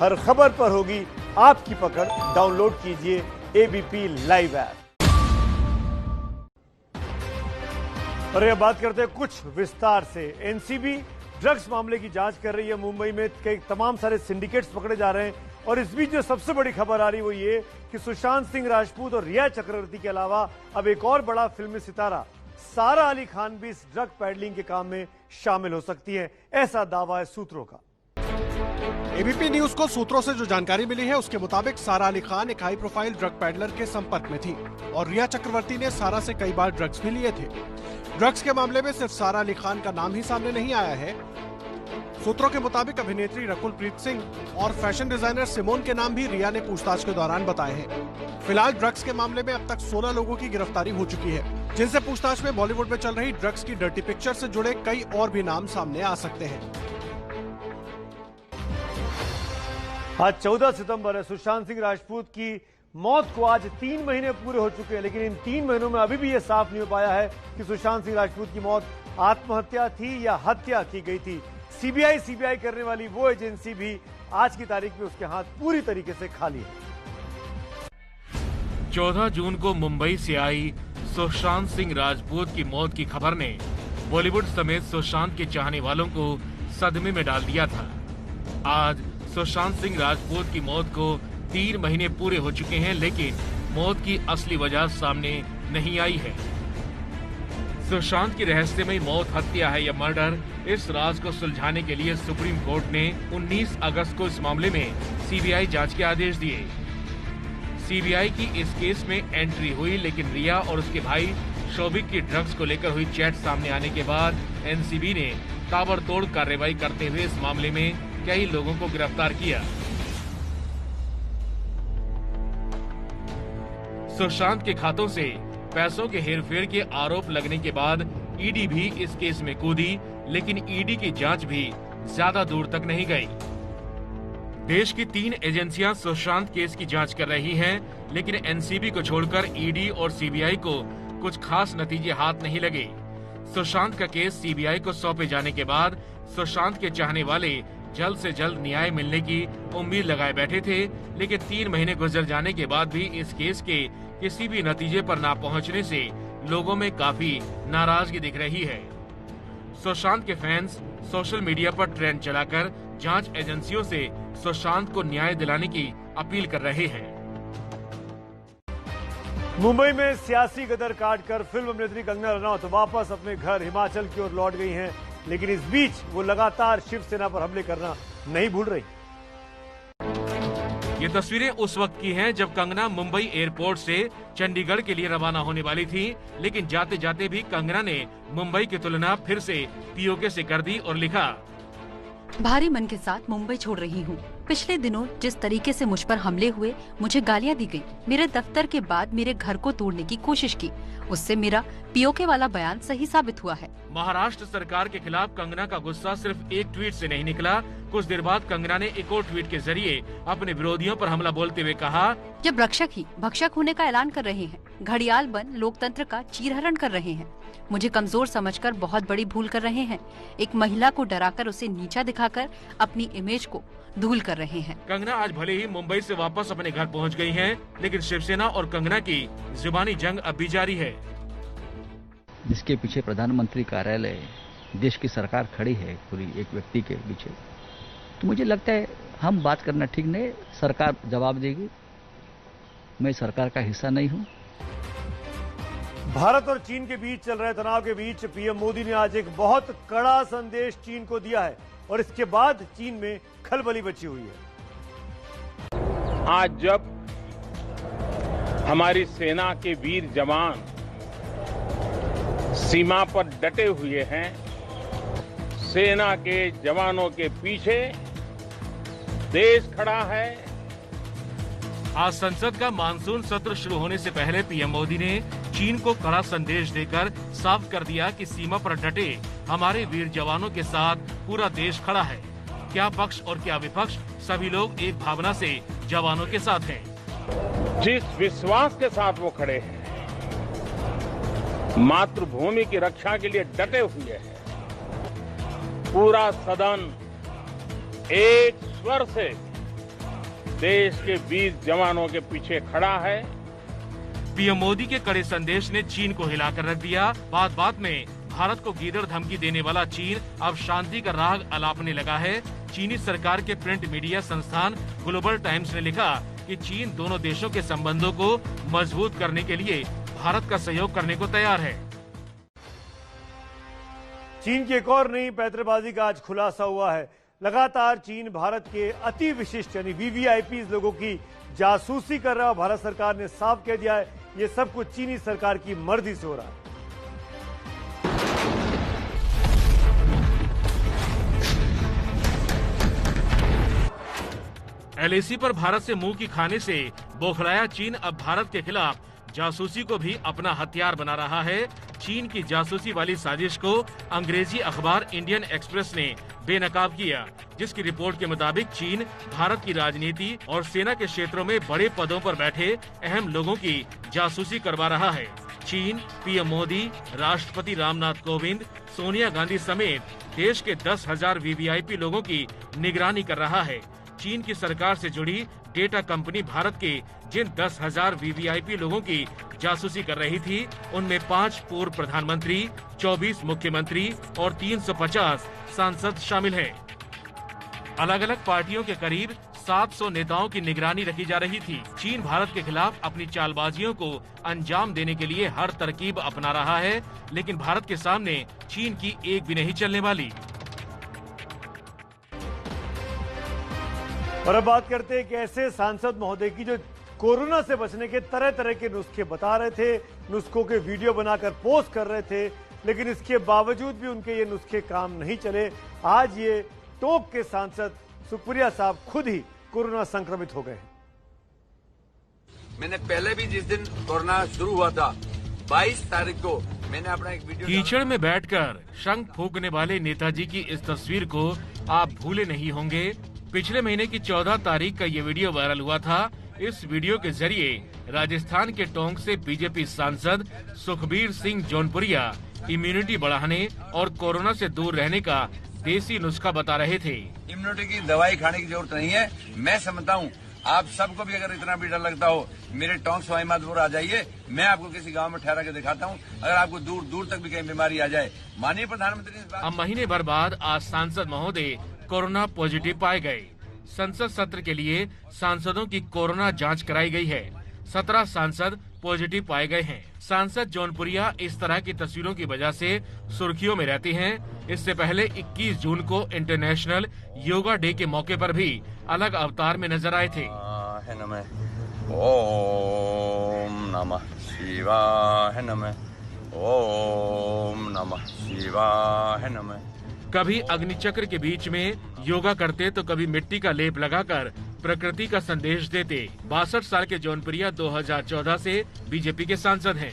हर खबर पर होगी आपकी पकड़। डाउनलोड कीजिए एबीपी लाइव ऐप। और अब बात करते हैं कुछ विस्तार से। एनसीबी ड्रग्स मामले की जांच कर रही है। मुंबई में कई तमाम सारे सिंडिकेट्स पकड़े जा रहे हैं और इस बीच जो सबसे बड़ी खबर आ रही है वो ये कि सुशांत सिंह राजपूत और रिया चक्रवर्ती के अलावा अब एक और बड़ा फिल्मी सितारा सारा अली खान भी इस ड्रग पैडलिंग के काम में शामिल हो सकती है, ऐसा दावा है सूत्रों का। एबीपी न्यूज को सूत्रों से जो जानकारी मिली है उसके मुताबिक सारा अली खान एक हाई प्रोफाइल ड्रग पैडलर के संपर्क में थी और रिया चक्रवर्ती ने सारा से कई बार ड्रग्स भी लिए थे। ड्रग्स के मामले में सिर्फ सारा अली खान का नाम ही सामने नहीं आया है। सूत्रों के मुताबिक अभिनेत्री रकुलप्रीत सिंह और फैशन डिजाइनर सिमोन के नाम भी रिया ने पूछताछ के दौरान बताए हैं। फिलहाल ड्रग्स के मामले में अब तक 16 लोगों की गिरफ्तारी हो चुकी है, जिनसे पूछताछ में बॉलीवुड में चल रही ड्रग्स की डर्टी पिक्चर से जुड़े कई और भी नाम सामने आ सकते हैं। आज 14 सितंबर है। सुशांत सिंह राजपूत की मौत को आज 3 महीने पूरे हो चुके हैं, लेकिन इन 3 महीनों में अभी भी यह साफ नहीं हो पाया है कि सुशांत सिंह राजपूत की मौत आत्महत्या थी या हत्या की गई थी। सीबीआई करने वाली वो एजेंसी भी आज की तारीख में उसके हाथ पूरी तरीके से खाली है। 14 जून को मुंबई से आई सुशांत सिंह राजपूत की मौत की खबर ने बॉलीवुड समेत सुशांत के चाहने वालों को सदमे में डाल दिया था। आज सुशांत सिंह राजपूत की मौत को 3 महीने पूरे हो चुके हैं, लेकिन मौत की असली वजह सामने नहीं आई है। सुशांत की रहस्यमयी मौत हत्या है या मर्डर, इस राज को सुलझाने के लिए सुप्रीम कोर्ट ने 19 अगस्त को इस मामले में सीबीआई जांच के आदेश दिए। सीबीआई की इस केस में एंट्री हुई, लेकिन रिया और उसके भाई शौविक की ड्रग्स को लेकर हुई चैट सामने आने के बाद एनसीबी ने ताबड़तोड़ कार्रवाई करते हुए इस मामले में कई लोगों को गिरफ्तार किया। सुशांत के खातों से पैसों के हेरफेर के आरोप लगने के बाद ईडी भी इस केस में कूदी, लेकिन ईडी की जांच भी ज्यादा दूर तक नहीं गई। देश की 3 एजेंसियां सुशांत केस की जांच कर रही हैं, लेकिन एनसीबी को छोड़कर ईडी और सीबीआई को कुछ खास नतीजे हाथ नहीं लगे। सुशांत का केस सीबीआई को सौंपे जाने के बाद सुशांत के चाहने वाले जल्द से जल्द न्याय मिलने की उम्मीद लगाए बैठे थे, लेकिन 3 महीने गुजर जाने के बाद भी इस केस के किसी भी नतीजे पर ना पहुंचने से लोगों में काफी नाराजगी दिख रही है। सुशांत के फैंस सोशल मीडिया पर ट्रेंड चलाकर जांच एजेंसियों से सुशांत को न्याय दिलाने की अपील कर रहे हैं। मुंबई में सियासी गदर काटकर फिल्म अभिनेत्री कंगना रनौत वापस अपने घर हिमाचल की ओर लौट गई हैं, लेकिन इस बीच वो लगातार शिवसेना पर हमले करना नहीं भूल रही। ये तस्वीरें उस वक्त की हैं जब कंगना मुंबई एयरपोर्ट से चंडीगढ़ के लिए रवाना होने वाली थी, लेकिन जाते जाते भी कंगना ने मुंबई की तुलना फिर से पीओके से कर दी और लिखा, भारी मन के साथ मुंबई छोड़ रही हूँ। पिछले दिनों जिस तरीके से मुझ पर हमले हुए, मुझे गालियाँ दी गई, मेरे दफ्तर के बाद मेरे घर को तोड़ने की कोशिश की, उससे मेरा पीओके वाला बयान सही साबित हुआ है। महाराष्ट्र सरकार के खिलाफ कंगना का गुस्सा सिर्फ एक ट्वीट से नहीं निकला। कुछ देर बाद कंगना ने एक और ट्वीट के जरिए अपने विरोधियों पर हमला बोलते हुए कहा, जब रक्षक ही भक्षक होने का ऐलान कर रहे हैं, घड़ियाल बन लोकतंत्र का चीरहरण कर रहे हैं, मुझे कमजोर समझकर बहुत बड़ी भूल कर रहे हैं। एक महिला को डराकर उसे नीचा दिखाकर अपनी इमेज को धूल कर रहे हैं। कंगना आज भले ही मुंबई से वापस अपने घर पहुंच गई हैं, लेकिन शिवसेना और कंगना की जुबानी जंग अब भी जारी है। जिसके पीछे प्रधानमंत्री कार्यालय, देश की सरकार खड़ी है पूरी एक व्यक्ति के पीछे, तो मुझे लगता है हम बात करना ठीक नहीं। सरकार जवाब देगी, मैं सरकार का हिस्सा नहीं हूँ। भारत और चीन के बीच चल रहे तनाव के बीच पीएम मोदी ने आज एक बहुत कड़ा संदेश चीन को दिया है और इसके बाद चीन में खलबली मची हुई है। आज जब हमारी सेना के वीर जवान सीमा पर डटे हुए हैं, सेना के जवानों के पीछे देश खड़ा है। आज संसद का मानसून सत्र शुरू होने से पहले पीएम मोदी ने चीन को कड़ा संदेश देकर साफ कर दिया कि सीमा पर डटे हमारे वीर जवानों के साथ पूरा देश खड़ा है। क्या पक्ष और क्या विपक्ष, सभी लोग एक भावना से जवानों के साथ हैं। जिस विश्वास के साथ वो खड़े हैं, मातृभूमि की रक्षा के लिए डटे हुए हैं, पूरा सदन एक स्वर से देश के वीर जवानों के पीछे खड़ा है। पीएम मोदी के कड़े संदेश ने चीन को हिलाकर रख दिया। बात बात में भारत को गीदड़ धमकी देने वाला चीन अब शांति का राग अलापने लगा है। चीनी सरकार के प्रिंट मीडिया संस्थान ग्लोबल टाइम्स ने लिखा कि चीन दोनों देशों के संबंधों को मजबूत करने के लिए भारत का सहयोग करने को तैयार है। चीन की एक और नई पैंतरेबाजी का आज खुलासा हुआ है। लगातार चीन भारत के अति विशिष्ट यानी वीवीआईपी लोगों की जासूसी कर रहा है। भारत सरकार ने साफ कह दिया है ये सब कुछ चीनी सरकार की मर्जी से हो रहा है। एलएसी पर भारत से मुंह की खाने से बौखलाया चीन अब भारत के खिलाफ जासूसी को भी अपना हथियार बना रहा है। चीन की जासूसी वाली साजिश को अंग्रेजी अखबार इंडियन एक्सप्रेस ने बेनकाब किया, जिसकी रिपोर्ट के मुताबिक चीन भारत की राजनीति और सेना के क्षेत्रों में बड़े पदों पर बैठे अहम लोगों की जासूसी करवा रहा है। चीन पीएम मोदी, राष्ट्रपति रामनाथ कोविंद, सोनिया गांधी समेत देश के 10,000 वीवीआईपी लोगों की निगरानी कर रहा है। चीन की सरकार से जुड़ी डेटा कंपनी भारत के जिन 10,000 वीवीआईपी लोगों की जासूसी कर रही थी, उनमें 5 पूर्व प्रधानमंत्री, 24 मुख्यमंत्री और 350 सांसद शामिल हैं। अलग अलग पार्टियों के करीब 700 नेताओं की निगरानी रखी जा रही थी। चीन भारत के खिलाफ अपनी चालबाजियों को अंजाम देने के लिए हर तरकीब अपना रहा है, लेकिन भारत के सामने चीन की एक भी नहीं चलने वाली। और अब बात करते हैं कि ऐसे सांसद महोदय की जो कोरोना से बचने के तरह तरह के नुस्खे बता रहे थे, नुस्खों के वीडियो बनाकर पोस्ट कर रहे थे, लेकिन इसके बावजूद भी उनके ये नुस्खे काम नहीं चले। आज ये टोंक के सांसद सुखप्रिया साहब खुद ही कोरोना संक्रमित हो गए। मैंने पहले भी जिस दिन कोरोना शुरू हुआ था 22 तारीख को मैंने अपना एक वीडियो कीचड़ में बैठकर शंख फूंकने वाले नेताजी की इस तस्वीर को आप भूले नहीं होंगे। पिछले महीने की 14 तारीख का ये वीडियो वायरल हुआ था। इस वीडियो के जरिए राजस्थान के टोंक से बीजेपी सांसद सुखबीर सिंह जौनपुरिया इम्यूनिटी बढ़ाने और कोरोना से दूर रहने का देसी नुस्खा बता रहे थे। इम्यूनिटी की दवाई खाने की जरूरत नहीं है। मैं समझता हूँ आप सबको भी अगर इतना भी डर लगता हो, मेरे टोंक सवाई माधोपुर आ जाइए, मैं आपको किसी गांव में ठहरा के दिखाता हूँ। अगर आपको दूर दूर तक भी कहीं बीमारी आ जाए, माननीय प्रधानमंत्री ने अब महीने भर बाद आज सांसद महोदय कोरोना पॉजिटिव पाए गए। संसद सत्र के लिए सांसदों की कोरोना जांच कराई गई है। 17 सांसद पॉजिटिव पाए गए हैं। सांसद जौनपुरिया इस तरह की तस्वीरों की वजह से सुर्खियों में रहती हैं। इससे पहले 21 जून को इंटरनेशनल योगा डे के मौके पर भी अलग अवतार में नजर आए थे। ओम नमः शिवाय नमः, ओम नमः शिवाय नमः। कभी अग्निचक्र के बीच में योगा करते तो कभी मिट्टी का लेप लगाकर प्रकृति का संदेश देते। 62 साल के जौनपुरिया 2014 से बीजेपी के सांसद हैं।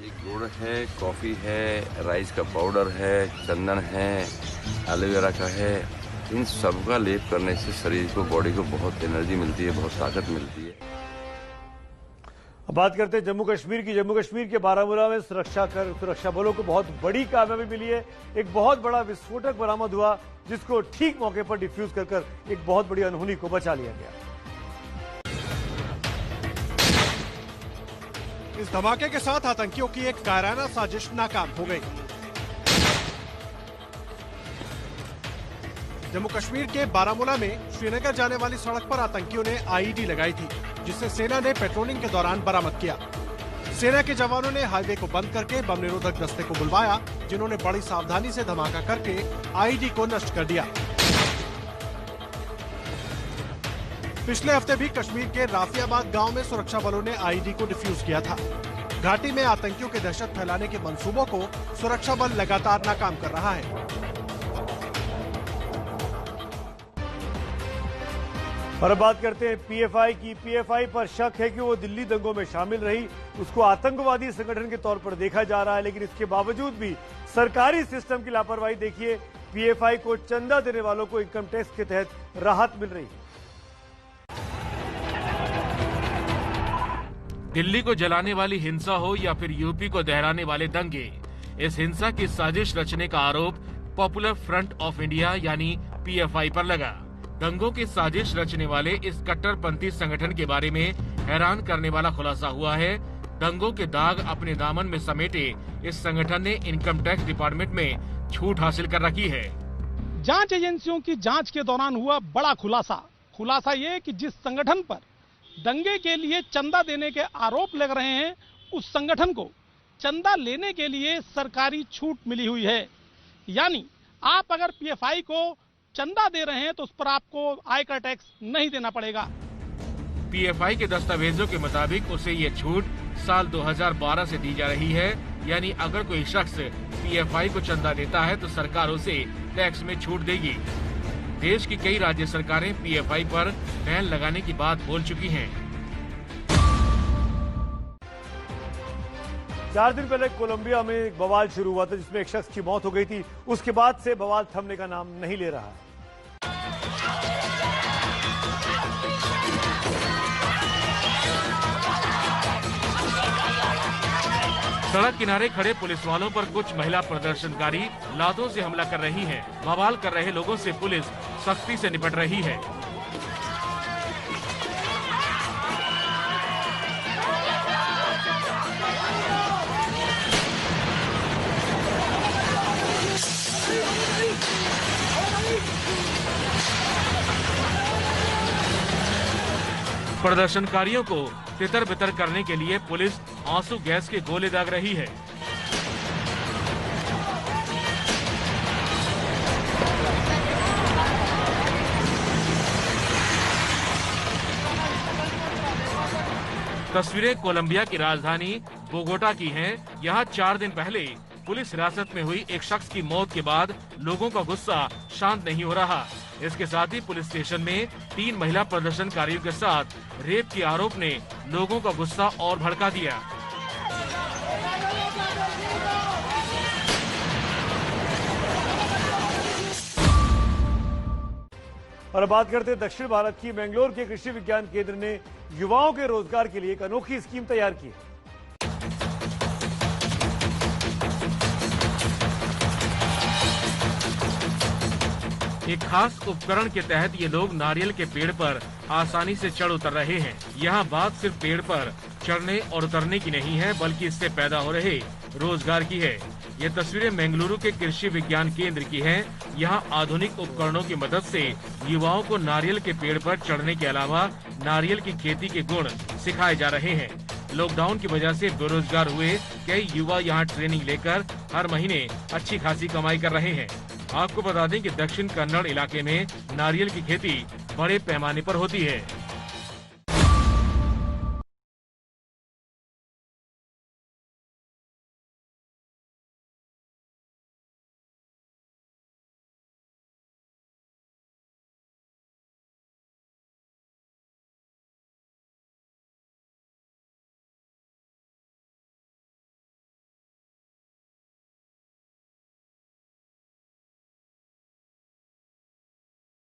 ये गुड़ है, कॉफी है, राइस का पाउडर है, चंदन है, एलोवेरा का है। इन सब का लेप करने से शरीर को, बॉडी को बहुत एनर्जी मिलती है, बहुत ताकत मिलती है। अब बात करते हैं जम्मू कश्मीर की। जम्मू कश्मीर के बारामूला में सुरक्षा बलों को बहुत बड़ी कामयाबी मिली है। एक बहुत बड़ा विस्फोटक बरामद हुआ, जिसको ठीक मौके पर डिफ्यूज कर एक बहुत बड़ी अनहोनी को बचा लिया गया। इस धमाके के साथ आतंकियों की एक कायराना साजिश नाकाम हो गई। जम्मू कश्मीर के बारामूला में श्रीनगर जाने वाली सड़क पर आतंकियों ने आईईडी लगाई थी, जिसे सेना ने पेट्रोलिंग के दौरान बरामद किया। सेना के जवानों ने हाईवे को बंद करके बम निरोधक दस्ते को बुलवाया, जिन्होंने बड़ी सावधानी से धमाका करके आईईडी को नष्ट कर दिया। पिछले हफ्ते भी कश्मीर के राफियाबाद गांव में सुरक्षा बलों ने आईईडी को डिफ्यूज किया था। घाटी में आतंकियों के दहशत फैलाने के मंसूबों को सुरक्षा बल लगातार नाकाम कर रहा है। और अब बात करते हैं पीएफआई की। पीएफआई पर शक है कि वो दिल्ली दंगों में शामिल रही। उसको आतंकवादी संगठन के तौर पर देखा जा रहा है, लेकिन इसके बावजूद भी सरकारी सिस्टम की लापरवाही देखिए। पीएफआई को चंदा देने वालों को इनकम टैक्स के तहत राहत मिल रही है। दिल्ली को जलाने वाली हिंसा हो या फिर यूपी को दहराने वाले दंगे, इस हिंसा की साजिश रचने का आरोप पॉपुलर फ्रंट ऑफ इंडिया यानी पीएफआई पर लगा। दंगों की साजिश रचने वाले इस कट्टरपंथी संगठन के बारे में हैरान करने वाला खुलासा हुआ है। दंगों के दाग अपने दामन में समेटे इस संगठन ने इनकम टैक्स डिपार्टमेंट में छूट हासिल कर रखी है। जांच एजेंसियों की जांच के दौरान हुआ बड़ा खुलासा ये कि जिस संगठन पर दंगे के लिए चंदा देने के आरोप लग रहे हैं, उस संगठन को चंदा लेने के लिए सरकारी छूट मिली हुई है। यानी आप अगर पीएफआई को चंदा दे रहे हैं तो उस पर आपको आयकर टैक्स नहीं देना पड़ेगा। पीएफआई के दस्तावेजों के मुताबिक उसे ये छूट साल 2012 से दी जा रही है। यानी अगर कोई शख्स पीएफआई को चंदा देता है तो सरकार उसे टैक्स में छूट देगी। देश की कई राज्य सरकारें पीएफआई पर बैन लगाने की बात बोल चुकी हैं। 4 दिन पहले कोलंबिया में एक बवाल शुरू हुआ था जिसमें एक शख्स की मौत हो गई थी। उसके बाद से बवाल थमने का नाम नहीं ले रहा है। सड़क किनारे खड़े पुलिस वालों पर कुछ महिला प्रदर्शनकारी लातों से हमला कर रही हैं। बवाल कर रहे लोगों से पुलिस सख्ती से निपट रही है। प्रदर्शनकारियों को तितर बितर करने के लिए पुलिस आंसू गैस के गोले दाग रही है। तस्वीरें कोलंबिया की राजधानी बोगोटा की हैं। यहाँ 4 दिन पहले पुलिस हिरासत में हुई एक शख्स की मौत के बाद लोगों का गुस्सा शांत नहीं हो रहा। इसके साथ ही पुलिस स्टेशन में 3 महिला प्रदर्शनकारियों के साथ रेप के आरोप ने लोगों का गुस्सा और भड़का दिया। और अब बात करते हैं दक्षिण भारत की। बेंगलोर के कृषि विज्ञान केंद्र ने युवाओं के रोजगार के लिए एक अनोखी स्कीम तैयार की है। एक खास उपकरण के तहत ये लोग नारियल के पेड़ पर आसानी से चढ़ उतर रहे हैं। यहाँ बात सिर्फ पेड़ पर चढ़ने और उतरने की नहीं है, बल्कि इससे पैदा हो रहे रोजगार की है। ये तस्वीरें बेंगलुरु के कृषि विज्ञान केंद्र की हैं। यहाँ आधुनिक उपकरणों की मदद से युवाओं को नारियल के पेड़ पर चढ़ने के अलावा नारियल की खेती के गुण सिखाए जा रहे हैं। लॉकडाउन की वजह से बेरोजगार हुए कई युवा यहाँ ट्रेनिंग लेकर हर महीने अच्छी खासी कमाई कर रहे हैं। आपको बता दें कि दक्षिण कन्नड़ इलाके में नारियल की खेती बड़े पैमाने पर होती है।